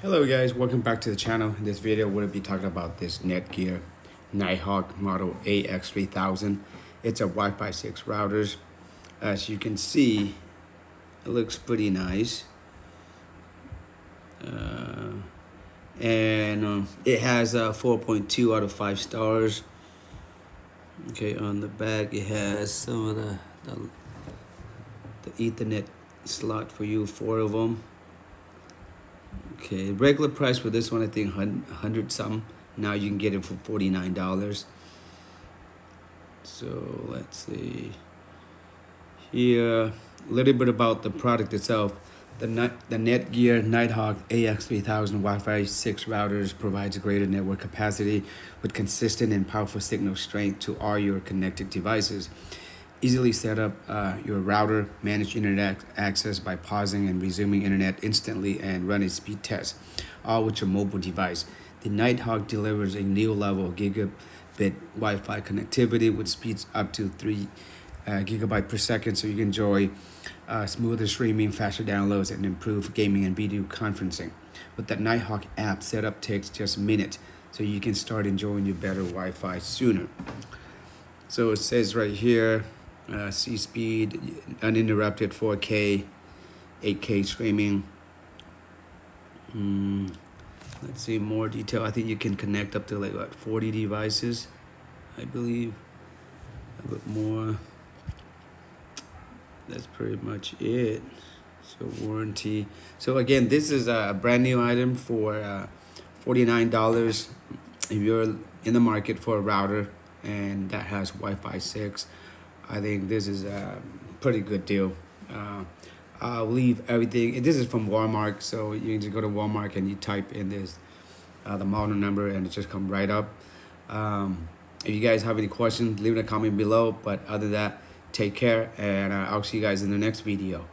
Hello guys, welcome back to the channel. In this video, we'll be talking about this Netgear Nighthawk model AX3000. It's a Wi-Fi 6 routers. As you can see, it looks pretty nice. And it has a 4.2 out of 5 stars. Okay, on the back it has some of the Ethernet slot for you, 4 of them. Okay, regular price for this one, I think 100 something. Now you can get it for $49. So let's see here, a little bit about the product itself. The Netgear Nighthawk AX3000 Wi-Fi 6 routers provides greater network capacity with consistent and powerful signal strength to all your connected devices. Easily set up your router, manage internet access by pausing and resuming internet instantly, and run a speed test, all with your mobile device. The Nighthawk delivers a new level of gigabit Wi-Fi connectivity with speeds up to 3 gigabyte per second, so you can enjoy smoother streaming, faster downloads, and improved gaming and video conferencing. With that Nighthawk app, setup takes just minutes, so you can start enjoying your better Wi-Fi sooner. So it says right here, C speed, uninterrupted 4K, 8K streaming. Let's see more detail. I think you can connect up to like what, 40 devices, I believe. A bit more. That's pretty much it. So warranty. So again, this is a brand new item for $49 if you're in the market for a router and that has Wi-Fi 6. I think this is a pretty good deal. I'll leave everything. This is from Walmart, so you can just go to Walmart and you type in this, the model number, and it just comes right up. If you guys have any questions, leave it in a comment below. But other than that, take care, and I'll see you guys in the next video.